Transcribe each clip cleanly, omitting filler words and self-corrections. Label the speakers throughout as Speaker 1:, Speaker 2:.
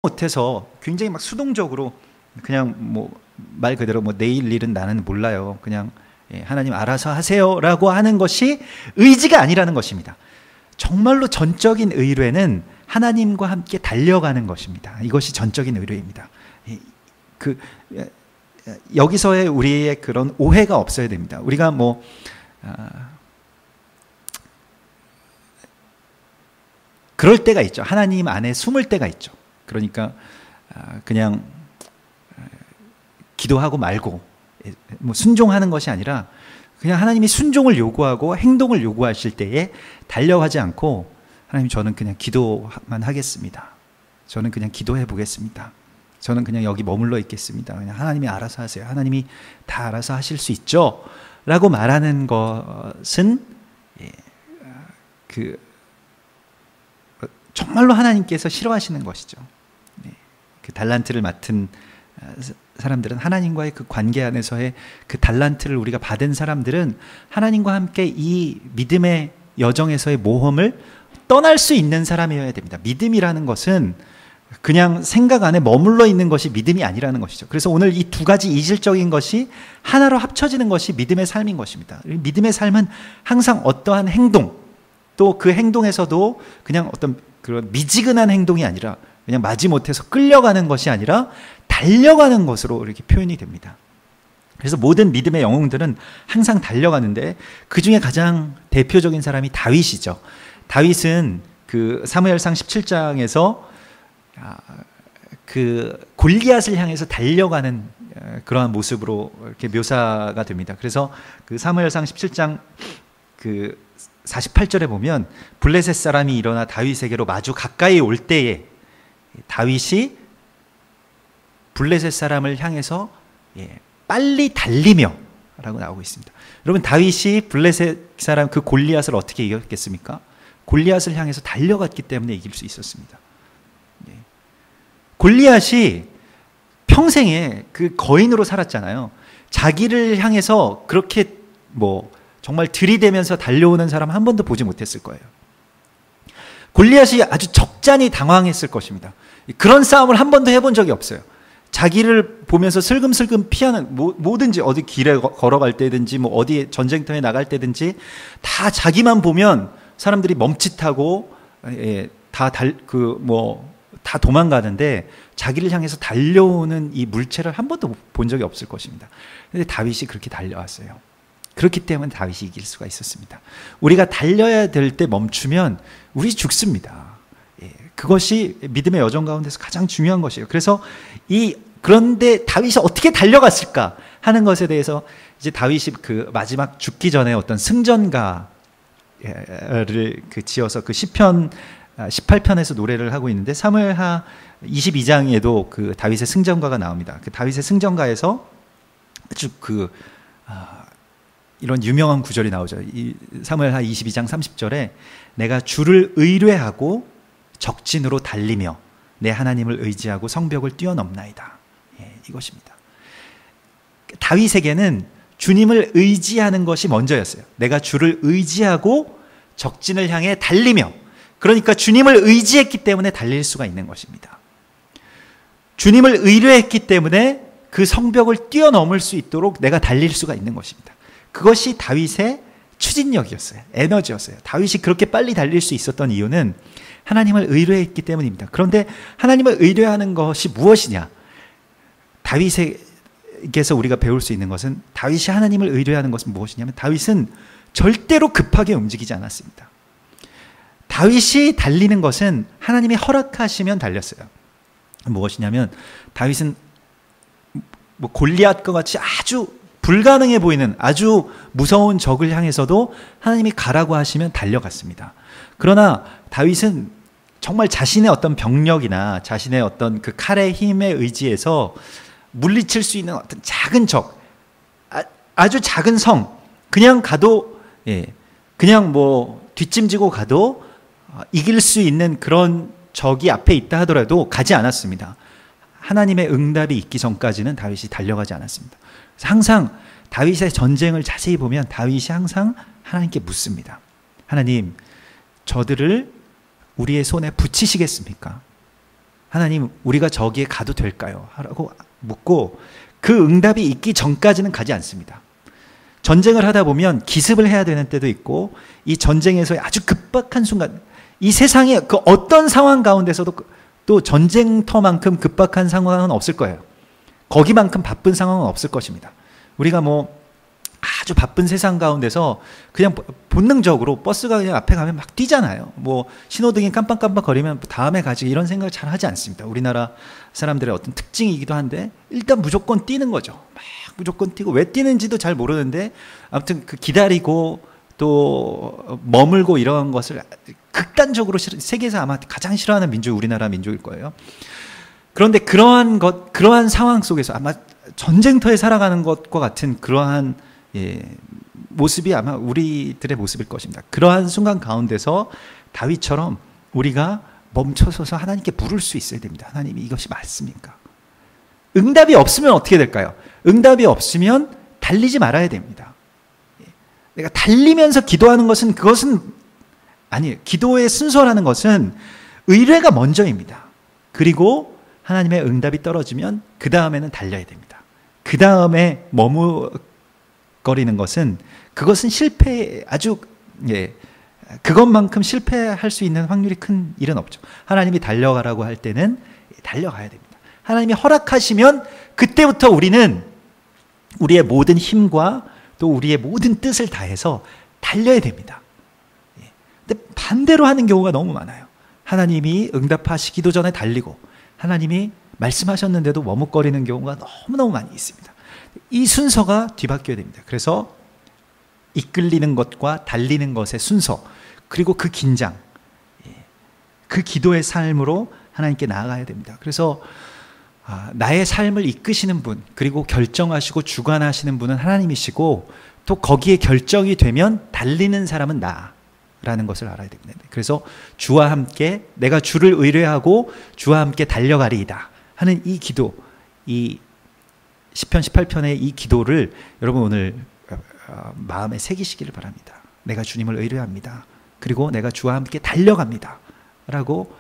Speaker 1: 못해서 굉장히 막 수동적으로 그냥 뭐 말 그대로 뭐 내일 일은 나는 몰라요. 그냥 하나님 알아서 하세요라고 하는 것이 의지가 아니라는 것입니다. 정말로 전적인 의뢰는 하나님과 함께 달려가는 것입니다. 이것이 전적인 의뢰입니다. 여기서의 우리의 그런 오해가 없어야 됩니다. 우리가 그럴 때가 있죠. 하나님 안에 숨을 때가 있죠. 그러니까 그냥 기도하고 말고 뭐 순종하는 것이 아니라 그냥 하나님이 순종을 요구하고 행동을 요구하실 때에 달려가지 않고 하나님 저는 그냥 기도만 하겠습니다. 저는 그냥 기도해 보겠습니다. 저는 그냥 여기 머물러 있겠습니다. 그냥 하나님이 알아서 하세요. 하나님이 다 알아서 하실 수 있죠. 라고 말하는 것은 정말로 하나님께서 싫어하시는 것이죠. 그 달란트를 맡은 사람들은 하나님과의 그 관계 안에서의 그 달란트를 우리가 받은 사람들은 하나님과 함께 이 믿음의 여정에서의 모험을 떠날 수 있는 사람이어야 됩니다. 믿음이라는 것은 그냥 생각 안에 머물러 있는 것이 믿음이 아니라는 것이죠. 그래서 오늘 이 두 가지 이질적인 것이 하나로 합쳐지는 것이 믿음의 삶인 것입니다. 믿음의 삶은 항상 어떠한 행동, 또 그 행동에서도 그냥 어떤 그런 미지근한 행동이 아니라 그냥 마지못해서 끌려가는 것이 아니라 달려가는 것으로 이렇게 표현이 됩니다. 그래서 모든 믿음의 영웅들은 항상 달려가는데 그 중에 가장 대표적인 사람이 다윗이죠. 다윗은 그 사무엘상 17장에서 그 골리앗을 향해서 달려가는 그러한 모습으로 이렇게 묘사가 됩니다. 그래서 그 사무엘상 17장 그 48절에 보면 블레셋 사람이 일어나 다윗에게로 마주 가까이 올 때에 다윗이 블레셋 사람을 향해서 빨리 달리며 라고 나오고 있습니다. 여러분 다윗이 블레셋 사람 그 골리앗을 어떻게 이겼겠습니까? 골리앗을 향해서 달려갔기 때문에 이길 수 있었습니다. 골리앗이 평생에 그 거인으로 살았잖아요. 자기를 향해서 그렇게 정말 들이대면서 달려오는 사람 한 번도 보지 못했을 거예요. 골리앗이 아주 적잖이 당황했을 것입니다. 그런 싸움을 한 번도 해본 적이 없어요. 자기를 보면서 슬금슬금 피하는 뭐든지 어디 길에 걸어갈 때든지 뭐 어디 전쟁터에 나갈 때든지 다 자기만 보면 사람들이 멈칫하고 다 도망가는데 자기를 향해서 달려오는 이 물체를 한 번도 본 적이 없을 것입니다. 그런데 다윗이 그렇게 달려왔어요. 그렇기 때문에 다윗이 이길 수가 있었습니다. 우리가 달려야 될 때 멈추면 우리 죽습니다. 그것이 믿음의 여정 가운데서 가장 중요한 것이에요. 그래서 그런데 다윗이 어떻게 달려갔을까 하는 것에 대해서 이제 다윗이 그 마지막 죽기 전에 어떤 승전가를 지어서 그 시편 18편에서 노래를 하고 있는데 사무엘하 22장에도 그 다윗의 승전가가 나옵니다. 그 다윗의 승전가에서 아주 이런 유명한 구절이 나오죠. 이 사무엘하 22장 30절에 내가 주를 의뢰하고 적진으로 달리며 내 하나님을 의지하고 성벽을 뛰어넘나이다. 이것입니다. 다윗에게는 주님을 의지하는 것이 먼저였어요. 내가 주를 의지하고 적진을 향해 달리며, 그러니까 주님을 의지했기 때문에 달릴 수가 있는 것입니다. 주님을 의뢰했기 때문에 그 성벽을 뛰어넘을 수 있도록 내가 달릴 수가 있는 것입니다. 그것이 다윗의 추진력이었어요. 에너지였어요. 다윗이 그렇게 빨리 달릴 수 있었던 이유는 하나님을 의뢰했기 때문입니다. 그런데 하나님을 의뢰하는 것이 무엇이냐? 다윗에게서 우리가 배울 수 있는 것은, 다윗이 하나님을 의뢰하는 것은 무엇이냐면 다윗은 절대로 급하게 움직이지 않았습니다. 다윗이 달리는 것은 하나님이 허락하시면 달렸어요. 무엇이냐면 다윗은 골리앗과 같이 아주 불가능해 보이는 아주 무서운 적을 향해서도 하나님이 가라고 하시면 달려갔습니다. 그러나 다윗은 정말 자신의 어떤 병력이나 자신의 어떤 그 칼의 힘에 의지해서 물리칠 수 있는 어떤 작은 적, 아주 작은 성, 그냥 가도, 그냥 뒷짐지고 가도 이길 수 있는 그런 적이 앞에 있다 하더라도 가지 않았습니다. 하나님의 응답이 있기 전까지는 다윗이 달려가지 않았습니다. 항상 다윗의 전쟁을 자세히 보면 다윗이 항상 하나님께 묻습니다. 하나님, 저들을 우리의 손에 붙이시겠습니까? 하나님, 우리가 저기에 가도 될까요? 라고 묻고 그 응답이 있기 전까지는 가지 않습니다. 전쟁을 하다 보면 기습을 해야 되는 때도 있고, 이 전쟁에서의 아주 급박한 순간, 이 세상의 그 어떤 상황 가운데서도 또 전쟁터만큼 급박한 상황은 없을 거예요. 거기만큼 바쁜 상황은 없을 것입니다. 우리가 뭐 아주 바쁜 세상 가운데서 그냥 본능적으로 버스가 그냥 앞에 가면 막 뛰잖아요. 뭐 신호등이 깜빡깜빡 거리면 다음에 가지, 이런 생각을 잘 하지 않습니다. 우리나라 사람들의 어떤 특징이기도 한데, 일단 무조건 뛰는 거죠. 막 무조건 뛰고, 왜 뛰는지도 잘 모르는데 아무튼 그 기다리고 또 머물고 이런 것을 극단적으로 세계에서 아마 가장 싫어하는 민족이 우리나라 민족일 거예요. 그런데 그러한 상황 속에서 아마 전쟁터에 살아가는 것과 같은 그러한 모습이 아마 우리들의 모습일 것입니다. 그러한 순간 가운데서 다윗처럼 우리가 멈춰서서 하나님께 물을 수 있어야 됩니다. 하나님, 이것이 맞습니까? 응답이 없으면 어떻게 될까요? 응답이 없으면 달리지 말아야 됩니다. 내가 달리면서 기도하는 것은, 그것은 아니에요. 기도의 순서라는 것은 의뢰가 먼저입니다. 그리고 하나님의 응답이 떨어지면 그 다음에는 달려야 됩니다. 그 다음에 머뭇거리는 것은, 그것은 그것만큼 실패할 수 있는 확률이 큰 일은 없죠. 하나님이 달려가라고 할 때는 달려가야 됩니다. 하나님이 허락하시면 그때부터 우리는 우리의 모든 힘과 또 우리의 모든 뜻을 다해서 달려야 됩니다. 근데 반대로 하는 경우가 너무 많아요. 하나님이 응답하시기도 전에 달리고, 하나님이 말씀하셨는데도 머뭇거리는 경우가 너무너무 많이 있습니다. 이 순서가 뒤바뀌어야 됩니다. 그래서 이끌리는 것과 달리는 것의 순서, 그리고 그 긴장, 그 기도의 삶으로 하나님께 나아가야 됩니다. 그래서 나의 삶을 이끄시는 분, 그리고 결정하시고 주관하시는 분은 하나님이시고, 또 거기에 결정이 되면 달리는 사람은 나라는 것을 알아야 됩니다. 그래서 주와 함께, 내가 주를 의뢰하고 주와 함께 달려가리이다 하는 이 기도, 이 시편 18편의 이 기도를 여러분 오늘 마음에 새기시기를 바랍니다. 내가 주님을 의뢰합니다. 그리고 내가 주와 함께 달려갑니다 라고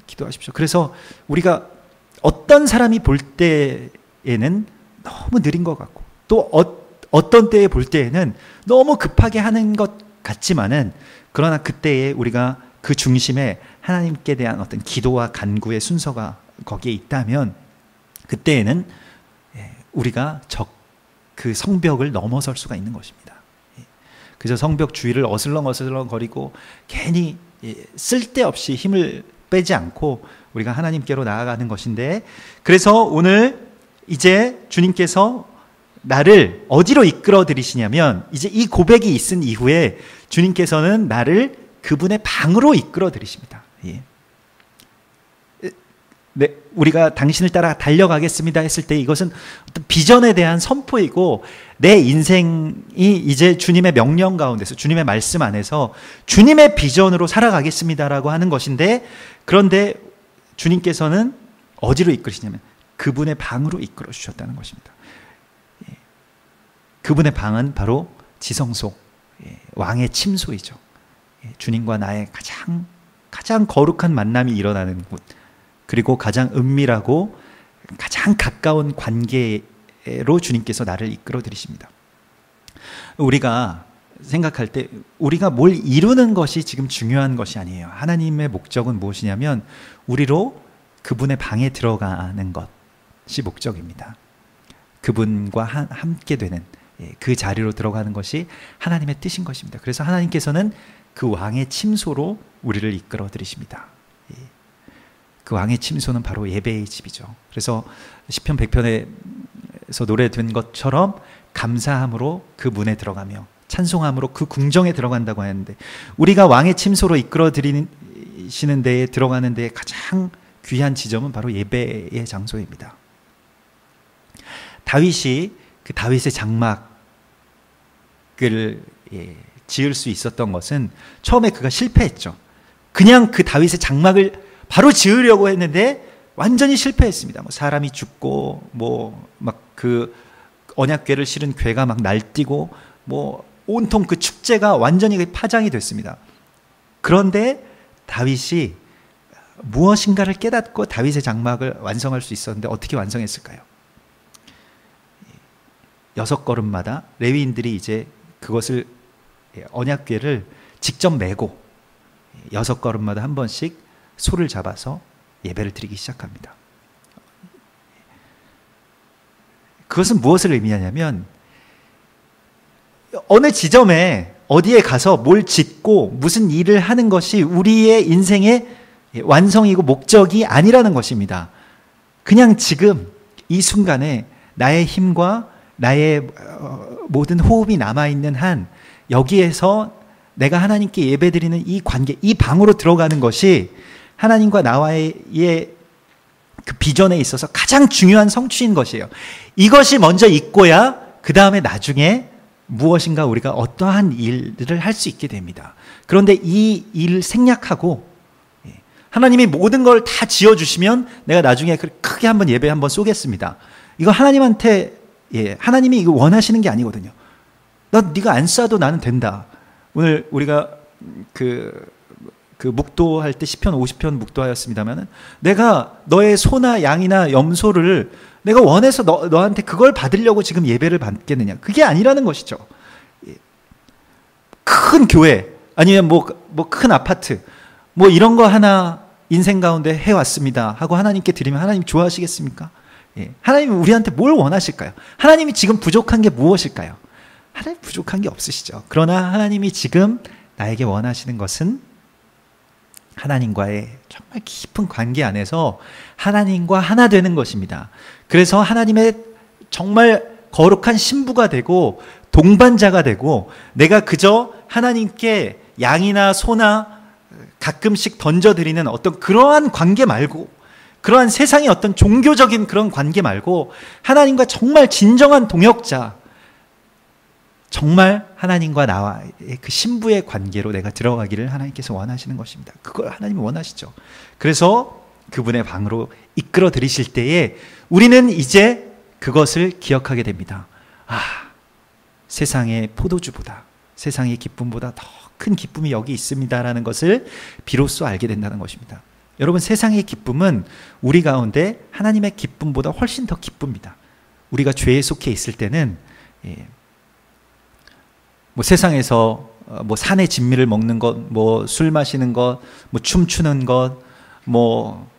Speaker 1: 기도하십시오. 그래서 우리가 어떤 사람이 볼 때에는 너무 느린 것 같고, 또 어떤 때에 볼 때에는 너무 급하게 하는 것 같지만은, 그러나 그때에 우리가 그 중심에 하나님께 대한 어떤 기도와 간구의 순서가 거기에 있다면, 그때에는 우리가 그 성벽을 넘어설 수가 있는 것입니다. 그래서 성벽 주위를 어슬렁어슬렁 거리고 괜히 쓸데없이 힘을 빼지 않고 우리가 하나님께로 나아가는 것인데, 그래서 오늘 이제 주님께서 나를 어디로 이끌어 들이시냐면, 이제 이 고백이 있은 이후에 주님께서는 나를 그분의 방으로 이끌어 들이십니다. 네, 우리가 당신을 따라 달려가겠습니다 했을 때 이것은 어떤 비전에 대한 선포이고, 내 인생이 이제 주님의 명령 가운데서, 주님의 말씀 안에서 주님의 비전으로 살아가겠습니다라고 하는 것인데, 그런데 주님께서는 어디로 이끌으시냐면 그분의 방으로 이끌어 주셨다는 것입니다. 그분의 방은 바로 지성소, 왕의 침소이죠. 주님과 나의 가장 거룩한 만남이 일어나는 곳, 그리고 가장 은밀하고 가장 가까운 관계로 주님께서 나를 이끌어 들이십니다. 우리가 생각할 때 우리가 뭘 이루는 것이 지금 중요한 것이 아니에요. 하나님의 목적은 무엇이냐면 우리로 그분의 방에 들어가는 것이 목적입니다. 그분과 함께 되는 그 자리로 들어가는 것이 하나님의 뜻인 것입니다. 그래서 하나님께서는 그 왕의 침소로 우리를 이끌어 들이십니다. 그 왕의 침소는 바로 예배의 집이죠. 그래서 시편 100편에서 노래된 것처럼 감사함으로 그 문에 들어가며 찬송함으로 그 궁정에 들어간다고 하는데, 우리가 왕의 침소로 이끌어 들이시는 데에 들어가는 데에 가장 귀한 지점은 바로 예배의 장소입니다. 다윗이 그 다윗의 장막을 지을 수 있었던 것은 처음에 그가 실패했죠. 그냥 그 다윗의 장막을 바로 지으려고 했는데 완전히 실패했습니다. 뭐 사람이 죽고 뭐 막 그 언약궤를 실은 궤가 막 날뛰고 뭐 온통 그 축제가 완전히 파장이 됐습니다. 그런데 다윗이 무엇인가를 깨닫고 다윗의 장막을 완성할 수 있었는데 어떻게 완성했을까요? 6걸음마다 레위인들이 이제 그것을 언약궤를 직접 메고 6걸음마다 한 번씩 소를 잡아서 예배를 드리기 시작합니다. 그것은 무엇을 의미하냐면 어느 지점에 어디에 가서 뭘 짓고 무슨 일을 하는 것이 우리의 인생의 완성이고 목적이 아니라는 것입니다. 그냥 지금 이 순간에 나의 힘과 나의 모든 호흡이 남아있는 한 여기에서 내가 하나님께 예배드리는 이 관계, 이 방으로 들어가는 것이 하나님과 나와의 그 비전에 있어서 가장 중요한 성취인 것이에요. 이것이 먼저 있고야 그 다음에 나중에 무엇인가 우리가 어떠한 일들을 할 수 있게 됩니다. 그런데 이 일을 생략하고 하나님이 모든 걸 다 지어주시면 내가 나중에 크게 한번 예배 한번 쏘겠습니다. 이거 하나님한테 하나님이 이거 원하시는 게 아니거든요. 네가 안 쏴도 나는 된다. 오늘 우리가 그 묵도할 때 시편 50편 묵도하였습니다만은 내가 너의 소나 양이나 염소를 내가 원해서 너한테 그걸 받으려고 지금 예배를 받겠느냐. 그게 아니라는 것이죠. 큰 교회 아니면 뭐 큰 아파트 뭐 이런 거 하나 인생 가운데 해왔습니다 하고 하나님께 드리면 하나님 좋아하시겠습니까? 하나님이 우리한테 뭘 원하실까요? 하나님이 지금 부족한 게 무엇일까요? 하나님 부족한 게 없으시죠. 그러나 하나님이 지금 나에게 원하시는 것은 하나님과의 정말 깊은 관계 안에서 하나님과 하나 되는 것입니다. 그래서 하나님의 정말 거룩한 신부가 되고 동반자가 되고 내가 그저 하나님께 양이나 소나 가끔씩 던져드리는 어떤 그러한 관계 말고 그러한 세상의 어떤 종교적인 그런 관계 말고 하나님과 정말 진정한 동역자, 정말 하나님과 나와의 그 신부의 관계로 내가 들어가기를 하나님께서 원하시는 것입니다. 그걸 하나님이 원하시죠. 그래서 그분의 방으로 이끌어 들이실 때에 우리는 이제 그것을 기억하게 됩니다. 세상의 포도주보다, 세상의 기쁨보다 더 큰 기쁨이 여기 있습니다라는 것을 비로소 알게 된다는 것입니다. 여러분, 세상의 기쁨은 우리 가운데 하나님의 기쁨보다 훨씬 더 기쁩니다. 우리가 죄에 속해 있을 때는 뭐 세상에서 뭐 산의 진미를 먹는 것, 뭐 술 마시는 것, 뭐 춤추는 것, 뭐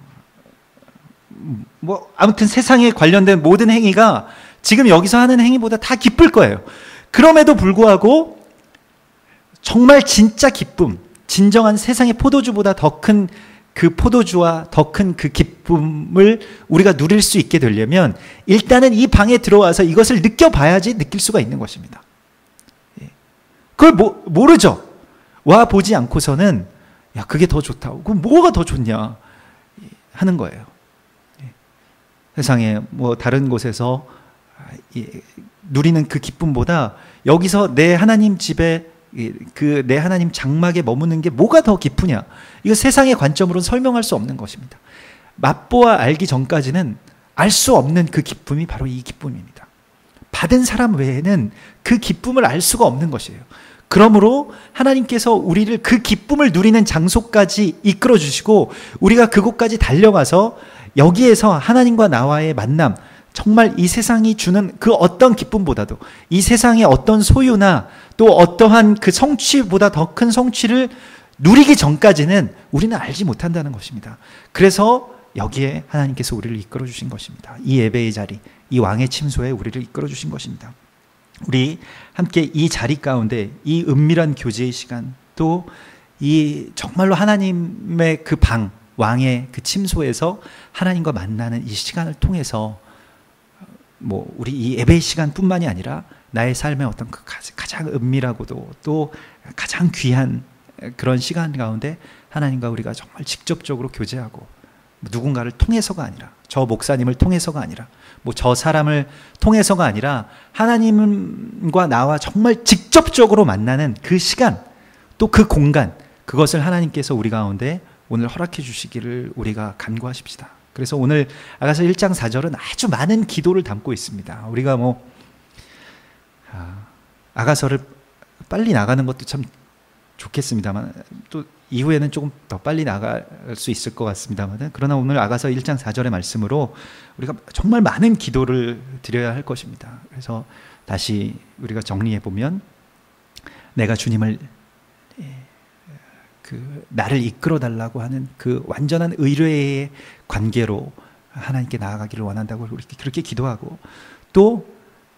Speaker 1: 아무튼 세상에 관련된 모든 행위가 지금 여기서 하는 행위보다 다 기쁠 거예요. 그럼에도 불구하고 정말 진짜 기쁨, 진정한 세상의 포도주보다 더 큰 그 포도주와 더 큰 그 기쁨을 우리가 누릴 수 있게 되려면 일단은 이 방에 들어와서 이것을 느껴봐야지 느낄 수가 있는 것입니다. 그걸 모르죠. 와 보지 않고서는 야 그게 더 좋다. 그럼 뭐가 더 좋냐 하는 거예요. 세상에 뭐 다른 곳에서 누리는 그 기쁨보다 여기서 내 하나님 집에 그 내 하나님 장막에 머무는 게 뭐가 더 기쁘냐. 이거 세상의 관점으로는 설명할 수 없는 것입니다. 맛보아 알기 전까지는 알 수 없는 그 기쁨이 바로 이 기쁨입니다. 받은 사람 외에는 그 기쁨을 알 수가 없는 것이에요. 그러므로 하나님께서 우리를 그 기쁨을 누리는 장소까지 이끌어 주시고 우리가 그곳까지 달려가서 여기에서 하나님과 나와의 만남, 정말 이 세상이 주는 그 어떤 기쁨보다도 이 세상의 어떤 소유나 또 어떠한 그 성취보다 더 큰 성취를 누리기 전까지는 우리는 알지 못한다는 것입니다. 그래서 여기에 하나님께서 우리를 이끌어 주신 것입니다. 이 예배의 자리, 이 왕의 침소에 우리를 이끌어 주신 것입니다. 우리 함께 이 자리 가운데 이 은밀한 교제의 시간, 또 이 정말로 하나님의 그 방, 왕의 그 침소에서 하나님과 만나는 이 시간을 통해서 뭐 우리 이 예배의 시간뿐만이 아니라 나의 삶의 어떤 그 가장 은밀하고도 또 가장 귀한 그런 시간 가운데 하나님과 우리가 정말 직접적으로 교제하고 누군가를 통해서가 아니라 저 목사님을 통해서가 아니라 뭐 저 사람을 통해서가 아니라 하나님과 나와 정말 직접적으로 만나는 그 시간 또 그 공간, 그것을 하나님께서 우리 가운데 오늘 허락해 주시기를 우리가 간구하십시다. 그래서 오늘 아가서 1장 4절은 아주 많은 기도를 담고 있습니다. 우리가 아가서를 빨리 나가는 것도 참 좋겠습니다만 또 이후에는 조금 더 빨리 나갈 수 있을 것 같습니다만, 그러나 오늘 아가서 1장 4절의 말씀으로 우리가 정말 많은 기도를 드려야 할 것입니다. 그래서 다시 우리가 정리해 보면, 내가 주님을 나를 이끌어 달라고 하는 그 완전한 의뢰의 관계로 하나님께 나아가기를 원한다고 그렇게 기도하고, 또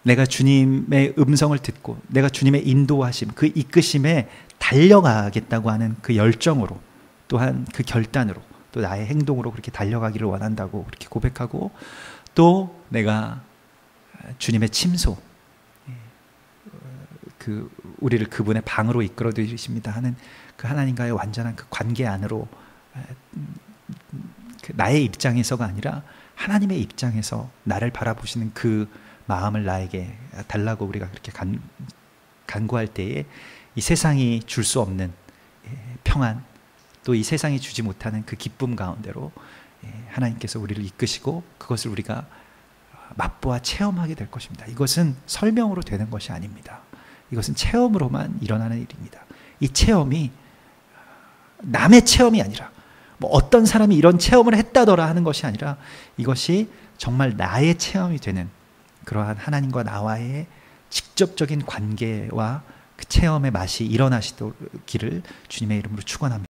Speaker 1: 내가 주님의 음성을 듣고 내가 주님의 인도하심, 그 이끄심에 달려가겠다고 하는 그 열정으로, 또한 그 결단으로, 또 나의 행동으로 그렇게 달려가기를 원한다고 그렇게 고백하고, 또 내가 주님의 침소, 우리를 그분의 방으로 이끌어 드리십니다 하는 그 하나님과의 완전한 그 관계 안으로, 나의 입장에서가 아니라 하나님의 입장에서 나를 바라보시는 그 마음을 나에게 달라고 우리가 그렇게 간구할 때에, 이 세상이 줄 수 없는 평안, 또 이 세상이 주지 못하는 그 기쁨 가운데로 하나님께서 우리를 이끄시고 그것을 우리가 맛보아 체험하게 될 것입니다. 이것은 설명으로 되는 것이 아닙니다. 이것은 체험으로만 일어나는 일입니다. 이 체험이 남의 체험이 아니라, 뭐 어떤 사람이 이런 체험을 했다더라 하는 것이 아니라, 이것이 정말 나의 체험이 되는 그러한 하나님과 나와의 직접적인 관계와 그 체험의 맛이 일어나시기를 주님의 이름으로 축원합니다.